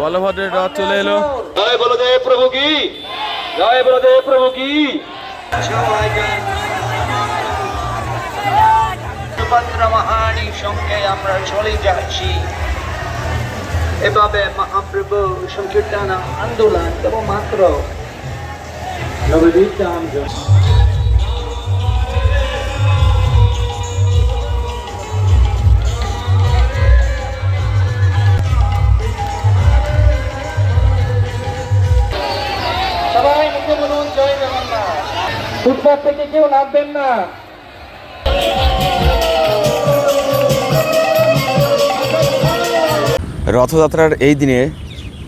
বলভদ্রের রথ চলে এলো। জয় বলদেব প্রভু কি, জয় বলদেব প্রভু কি। সুভদ্রা মহারানীর সঙ্গে আমরা চলে যাচ্ছি। এভাবে মহাপ্রভু সংকীর্তন আন্দোলন কেবলমাত্র নবদ্বীপ ধাম। সবাই মুখে বলুন জয় জগন্নাথ। ফুটপাত থেকে কেউ নামবেন না। রথযাত্রার এই দিনে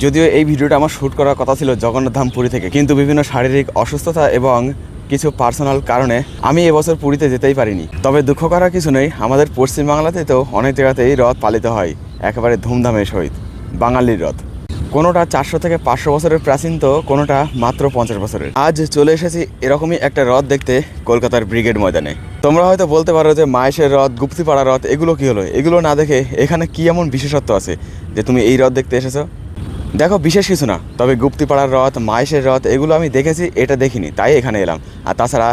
যদিও এই ভিডিওটা আমার শ্যুট করার কথা ছিল জগন্নাথ ধাম পুরী থেকে, কিন্তু বিভিন্ন শারীরিক অসুস্থতা এবং কিছু পার্সোনাল কারণে আমি এবছর পুরীতে যেতেই পারিনি। তবে দুঃখ করার কিছু নেই, আমাদের পশ্চিমবাংলাতে তো অনেক জায়গাতেই রথ পালিত হয় একেবারে ধুমধামের সহিত। বাঙালির রথ কোনোটা 400 থেকে 500 বছরের প্রাচীন, তো কোনোটা মাত্র 50 বছরের। আজ চলে এসেছি এরকমই একটা রথ দেখতে কলকাতার ব্রিগেড ময়দানে। তোমরা হয়তো বলতে পারো যে মাহেশের রথ, গুপ্তিপাড়া রথ, এগুলো কি হলো? এগুলো না দেখে এখানে কি এমন বিশেষত্ব আছে যে তুমি এই রথ দেখতে এসেছো? দেখো, বিশেষ কিছু না, তবে গুপ্তিপাড়ার রথ, মাহেশের রথ এগুলো আমি দেখেছি, এটা দেখিনি, তাই এখানে এলাম। আর তাছাড়া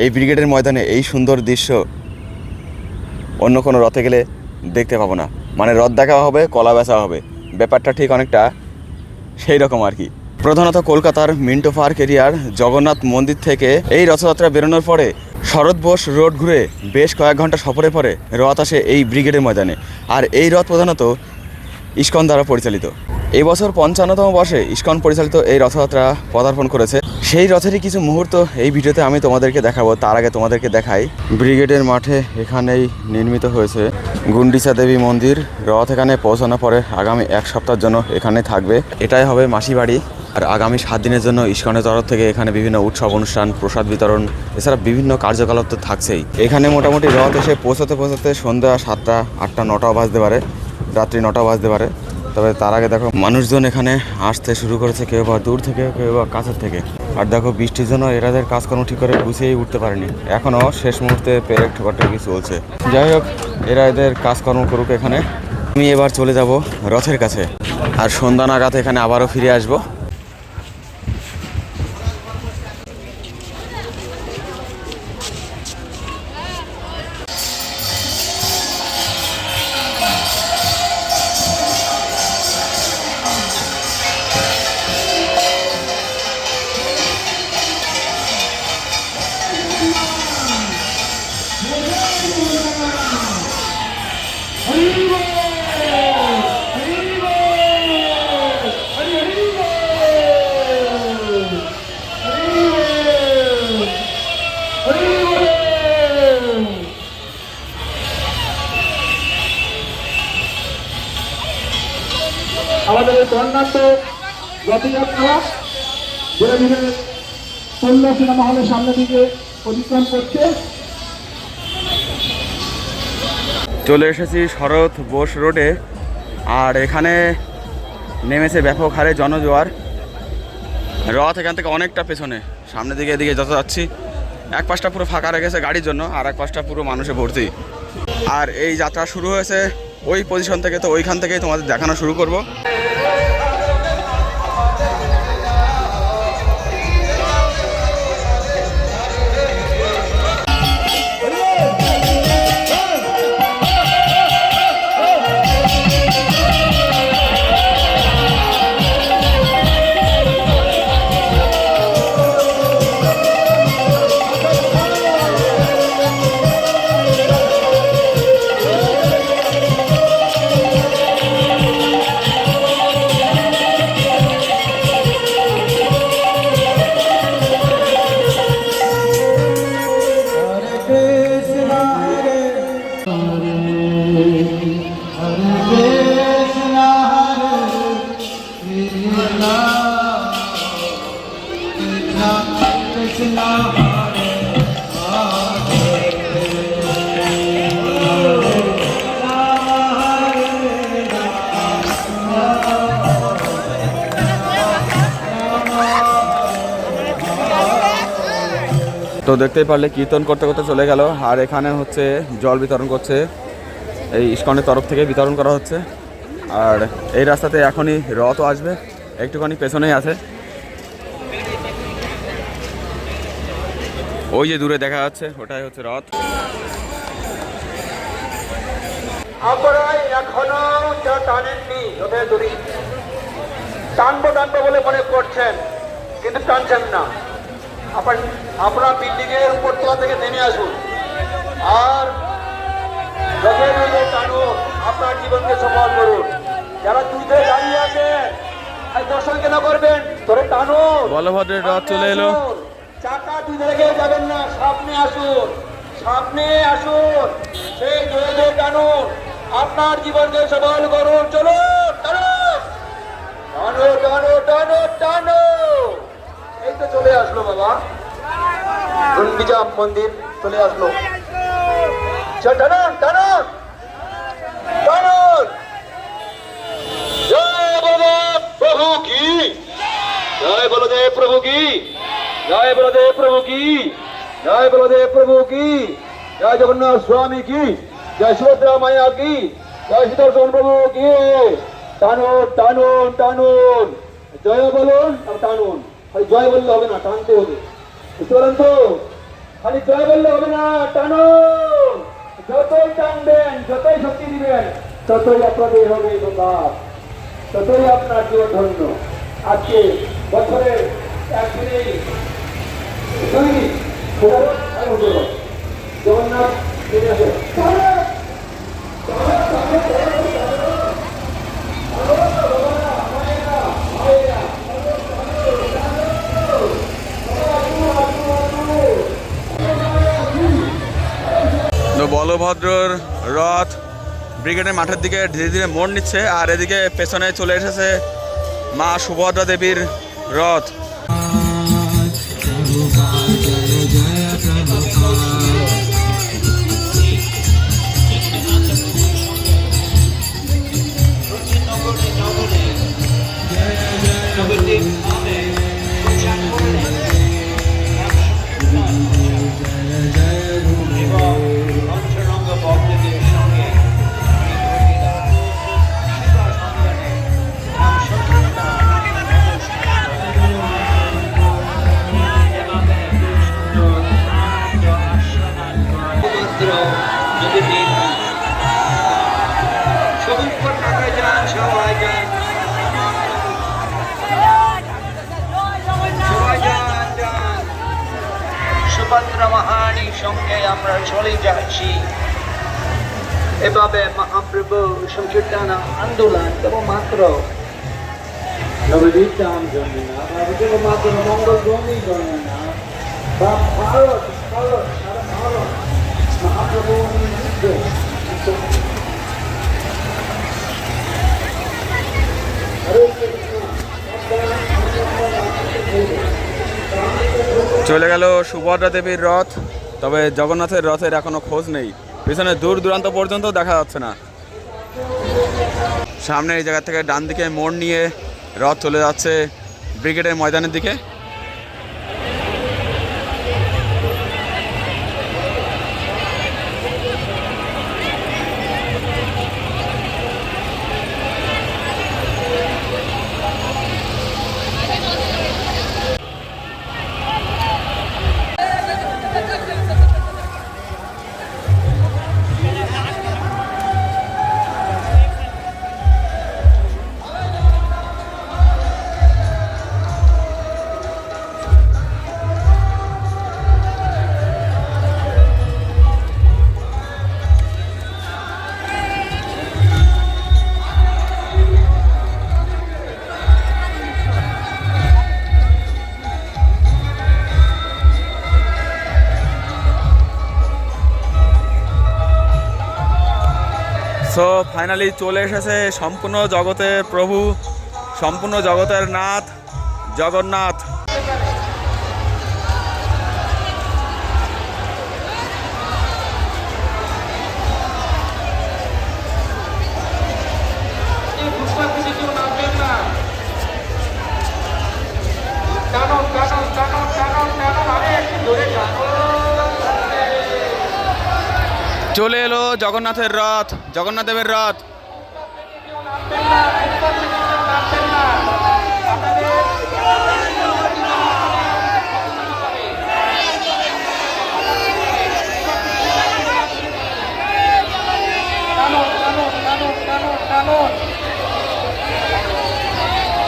এই ব্রিগেডের ময়দানে এই সুন্দর দৃশ্য অন্য কোনো রথে গেলে দেখতে পাবো না। মানে রথ দেখা হবে, কলা বেচা হবে, ব্যাপারটা ঠিক অনেকটা সেই রকম আর কি। প্রধানত কলকাতার মিন্টো পার্ক এরিয়ার জগন্নাথ মন্দির থেকে এই রথযাত্রা বেরোনোর পরে শরৎ বোস রোড ঘুরে বেশ কয়েক ঘন্টা সফরে পরে রথ আসে এই ব্রিগেডের ময়দানে। আর এই রথ প্রধানত ইস্কন দ্বারা পরিচালিত। এই বছর 55তম বর্ষে ইস্কন পরিচালিত এই রথযাত্রা পদার্পণ করেছে। সেই রথেরই কিছু মুহূর্ত এই ভিডিওতে আমি তোমাদেরকে দেখাবো। তার আগে তোমাদেরকে দেখাই ব্রিগেডের মাঠে এখানেই নির্মিত হয়েছে গুন্ডিচা দেবী মন্দির। রথ এখানে পৌঁছানোর পরে আগামী 1 সপ্তাহের জন্য এখানে থাকবে। এটাই হবে মাসি বাড়ি। আর আগামী 7 দিনের জন্য ইস্কনের তরফ থেকে এখানে বিভিন্ন উৎসব অনুষ্ঠান, প্রসাদ বিতরণ, এছাড়া বিভিন্ন কার্যকলাপ তো থাকছেই। এখানে মোটামুটি রথ এসে পৌঁছাতে সন্ধ্যা 7টা, 8টা, 9টাও বাজতে পারে, রাত্রি 9টাও বাজতে পারে। তবে তার আগে দেখো মানুষজন এখানে আসতে শুরু করেছে, কেউ বা দূর থেকে, কেউ বা কাছের থেকে। আর দেখো বৃষ্টির জন্য এরাদের কাজকর্ম ঠিক করে গুছিয়েই উঠতে পারেনি, এখনও শেষ মুহূর্তে পেরেক ঠোকাটা কি চলছে। যাই হোক, এরা এদের কাজকর্ম করুক। এখানে আমি এবার চলে যাব রথের কাছে, আর সন্ধ্যা নাগাদ এখানে আবারও ফিরে আসবো। আমাদের বর্ণাঢ্য রথযাত্রা ধীরে ধীরে খুলনা সিনেমা হলের সামনে দিকে অতিক্রম করছে। চলে এসেছি শরৎ বোস রোডে, আর এখানে নেমেছে ব্যাপক হারে জনজোয়ার। রথ এখান থেকে অনেকটা পেছনে, সামনের দিকে এদিকে যত যাচ্ছি এক পাশটা পুরো ফাঁকা রেখেছে গাড়ির জন্য, আর এক পাশটা পুরো মানুষে ভর্তি। আর এই যাত্রা শুরু হয়েছে ওই পজিশন থেকে, তো ওইখান থেকেই তোমাদের দেখানো শুরু করব। তো দেখতেই পারলে কীর্তন করতে করতে চলে গেল। আর এখানে হচ্ছে জল বিতরণ করছে, এই ইস্কনের তরফ থেকে বিতরণ করা হচ্ছে। আর এই রাস্তাতে এখনই রথও আসবে, একটুখানি পেছনেই আছে। ওই যে দূরে দেখা যাচ্ছে ওটাই হচ্ছে রথ। আপনারা এখনো যা টানেননি ওদের দড়ি, টানবো টানবো বলে মনে করছেন কিন্তু টানছেন না। আপনারা বিল্ডিং এর উপরতলা থেকে নেমে আসুন আর রথের দড়ি টানুন, আপনার জীবনকে সফল করুন। যারা দূরে দাঁড়িয়ে আছেন আর দর্শন কেন করবেন, ধরে টানুন। বলভদ্রের রথ চলে এলো। চাকা দুধে রেখে যাবেন না, সামনে আসুন, সামনে আসুন, সেই দড়ি টানুন, আপনার জীবনকে সফল করুন। চলুন, টানুন, টানো টানো টানো টানো। এই তো চলে আসলো বাবা, গুন্ডিজাম মন্দির চলে আসলো। টানুন টানুন টানুন। জয় বলদেব প্রভু কি, জয় বলদেব প্রভু কি, জয় বলদেব প্রভু কি, জয় বলদেব প্রভু কি, জয় জগন্নাথ স্বামী কি, জয় সুভদ্রা মায়া কি, জয় সুদর্শন প্রভু কি। টানুন টানুন টানুন, জয় বলুন আর টানুন। খালি জয় বললে হবে না, টানতে হবে, বুঝতে পারেন তো? খালি জয় বললে হবে না, টানুন। যতই টানবেন, যতই শক্তি দিবেন, ততই আপনাদের হবে প্রভাব, ততই আপনার জীবন ধন্য। আজকে বছরের একদিনেই জগন্নাথ ফিরে আসে। তো বলভদ্রর রথ ব্রিগেডের মাঠের দিকে ধীরে ধীরে মোড় নিচ্ছে, আর এদিকে পেছনে চলে এসেছে মা সুভদ্রা দেবীর রথ। সুভদ্রা মহারানীর সঙ্গে আমরা চলে যাচ্ছি। এভাবে মহাপ্রভু সংকীর্তন আন্দোলন কেবলমাত্র নবদ্বীপধাম জন্য না, বা কেবলমাত্র মঙ্গল ভূমি জন্য না, বা ভারত সারা ভারত মহাপ্রভু চলে গেল সুভদ্রা দেবীর রথ, তবে জগন্নাথের রথের এখনো খোঁজ নেই, পিছনে দূর দূরান্ত পর্যন্ত দেখা যাচ্ছে না। সামনে এই জায়গা থেকে ডান দিকে মোড় নিয়ে রথ চলে যাচ্ছে ব্রিগেডের ময়দানের দিকে। সো ফাইনালি চলে এসেছে সম্পূর্ণ জগতের প্রভু, সম্পূর্ণ জগতের নাথ জগন্নাথ। চলে এলো জগন্নাথের রথ, জগন্নাথ দেবের রথ।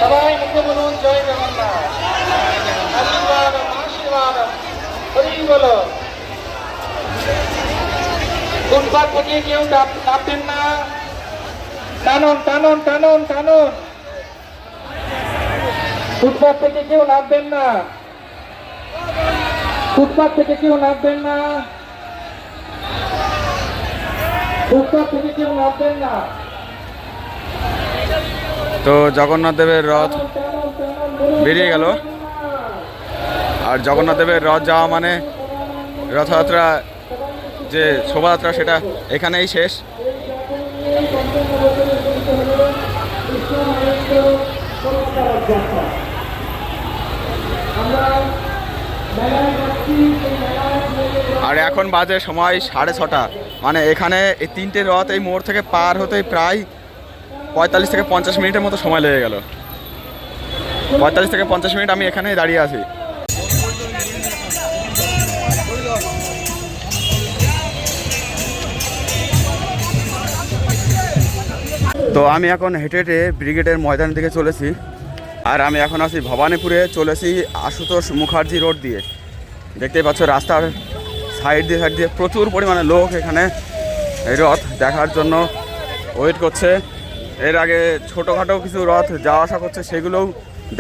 সবাই মুখে বলুন জয় জগন্নাথ, আশীর্বাদ আশীর্বাদ, হরি বলো। ফুটপাত থেকে কেউ নামবেন না, টানুন টানুন টানুন টানুন, ফুটপাত থেকে কেউ নামবেন না, ফুটপাত থেকে কেউ নামবেন না, ফুটপাত থেকে কেউ নামবেন না। তো জগন্নাথ দেবের রথ বেরিয়ে গেল, আর জগন্নাথ দেবের রথ যাওয়া মানে রথযাত্রা যে শোভাযাত্রা সেটা এখানেই শেষ। আর এখন বাজে সময় 6:30, মানে এখানে এই 3টে রথ এই মোড় থেকে পার হতে প্রায় 45 থেকে 50 মিনিটের মতো সময় লেগে গেল। 45 থেকে 50 মিনিট আমি এখানেই দাঁড়িয়ে আছি। তো আমি এখন হেঁটে হেঁটে ব্রিগেডের ময়দানের দিকে চলেছি, আর আমি এখন আছি ভবানীপুরে, চলেছি আশুতোষ মুখার্জি রোড দিয়ে। দেখতেই পাচ্ছ রাস্তার সাইড দিয়ে প্রচুর পরিমাণে লোক এখানে এই রথ দেখার জন্য ওয়েট করছে। এর আগে ছোটোখাটো কিছু রথ যাওয়া আসা করছে, সেগুলোও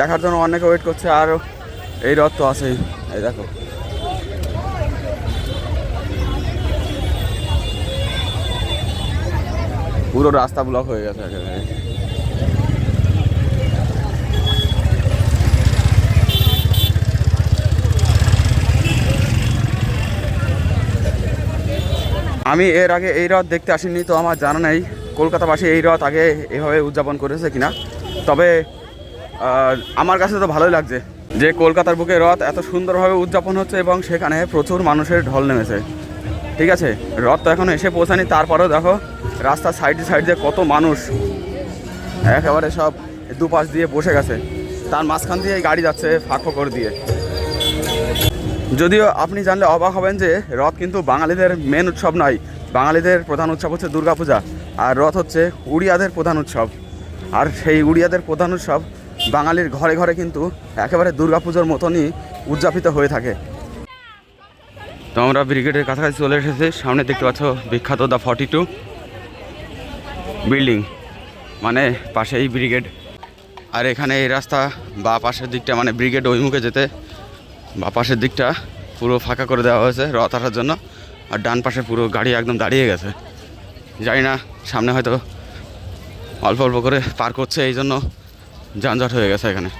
দেখার জন্য অনেকে ওয়েট করছে। আর এই রথ তো আছেই, এই দেখো। পুরো রাস্তা ব্লক হয়ে গেছে একেবারে। আমি এর আগে এই রথ দেখতে আসিনি, তো আমার জানা নেই কলকাতাবাসী এই রথ আগে এভাবে উদযাপন করেছে কিনা। তবে আমার কাছে তো ভালোই লাগছে যে কলকাতার বুকে রথ এত সুন্দরভাবে উদযাপন হচ্ছে এবং সেখানে প্রচুর মানুষের ঢল নেমেছে। ঠিক আছে, রথ তো এখনও এসে পৌঁছানি, তারপরেও দেখো রাস্তার সাইড দিয়ে কত মানুষ একেবারে সব দুপাশ দিয়ে বসে গেছে, তার মাঝখান দিয়ে গাড়ি যাচ্ছে ফাঁক করে দিয়ে। যদিও আপনি জানলে অবাক হবেন যে রথ কিন্তু বাঙালিদের মেন উৎসব নয়, বাঙালিদের প্রধান উৎসব হচ্ছে দুর্গাপূজা, আর রথ হচ্ছে উড়িয়াদের প্রধান উৎসব। আর সেই উড়িয়াদের প্রধান উৎসব বাঙালির ঘরে ঘরে কিন্তু একেবারে দুর্গাপুজোর মতনই উদযাপিত হয়ে থাকে। তো আমরা ব্রিগেডের কাছাকাছি চলে এসেছি, সামনে দেখতে পাচ্ছ বিখ্যাত দ্য 42 বিল্ডিং, মানে পাশেই ব্রিগেড। আর এখানে এই রাস্তা বা পাশের দিকটা, মানে ব্রিগেড অভিমুখে যেতে বা পাশের দিকটা পুরো ফাঁকা করে দেওয়া হয়েছে রথ আসার জন্য, আর ডান পাশে পুরো গাড়ি একদম দাঁড়িয়ে গেছে। জানি না, সামনে হয়তো অল্প অল্প করে পার করছে, এই জন্য যানজট হয়ে গেছে এখানে।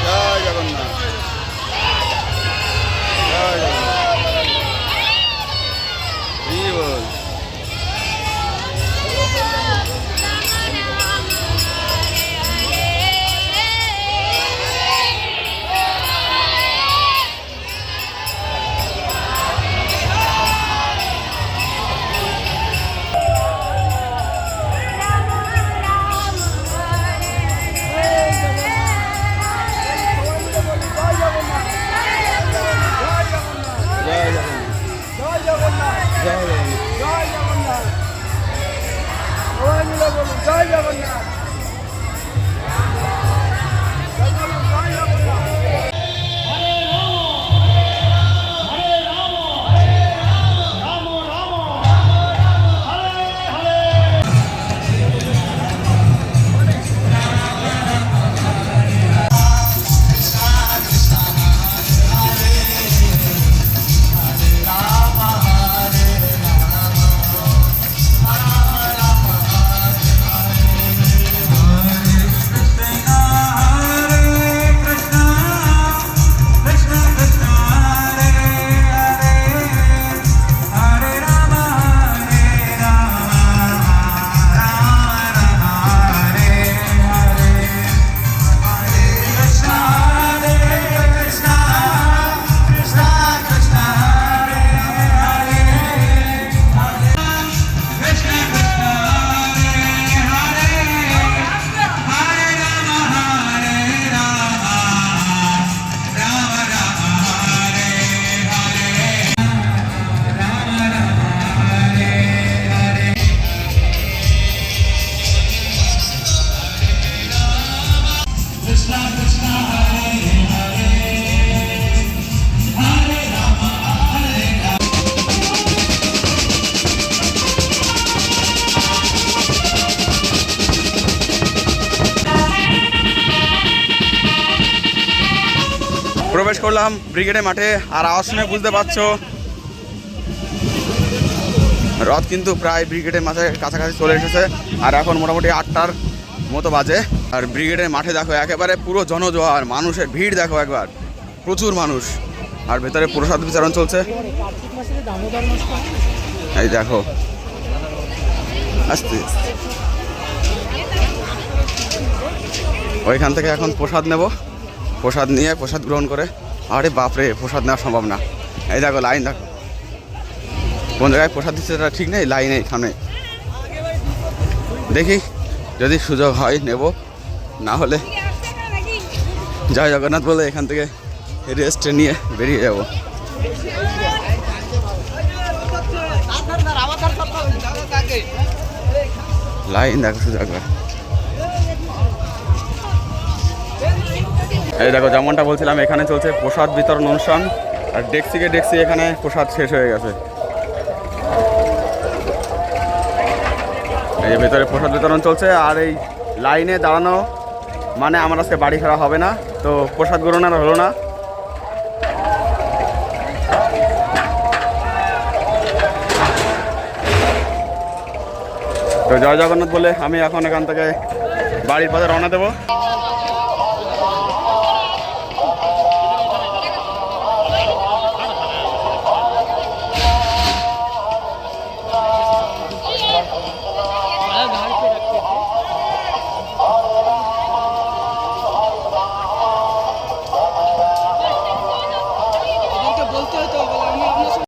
জয় জগন্নাথ। প্রবেশ করলাম ব্রিগেডের মাঠে। আর আওয়াজ শুনে বুঝতে পারছো রথ কিন্তু প্রায় ব্রিগেডের মাঠে কাছাকাছি চলে এসেছে। আর এখন মোটামুটি 8টার মতো বাজে। আর ব্রিগেডের মাঠে দেখো একেবারে পুরো জনজোয়ার, মানুষের ভিড় দেখো একবার, প্রচুর মানুষ। আর ভেতরে প্রসাদ বিতরণ চলছে, এই দেখো আস্তে। ওইখান থেকে এখন প্রসাদ নেব, প্রসাদ নিয়ে প্রসাদ গ্রহণ করে। আরে বাপরে, প্রসাদ নেওয়া সম্ভব না। এই দেখো লাইন, দেখো কোন জায়গায় প্রসাদ দিচ্ছে সেটা ঠিক নেই, লাইনে সামনে। দেখি যদি সুযোগ হয় নেব, না হলে জয় জগন্নাথ বলে এখান থেকে রেস্ট নিয়ে বেরিয়ে যাব। লাইন দেখো শুধু একবার। এই দেখো যেমনটা বলছিলাম, এখানে চলছে প্রসাদ বিতরণ অনুষ্ঠান। আর ডেক্সিকে ডেক্সি এখানে প্রসাদ শেষ হয়ে গেছে। এই যে ভেতরে প্রসাদ বিতরণ চলছে। আর এই লাইনে দাঁড়ানো মানে আমার আজকে বাড়ি ফেরা হবে না, তো প্রসাদ গ্রহণ আর হলো না। তো জয় জগন্নাথ বলে আমি এখন এখান থেকে বাড়ির পথে রওনা দেবো।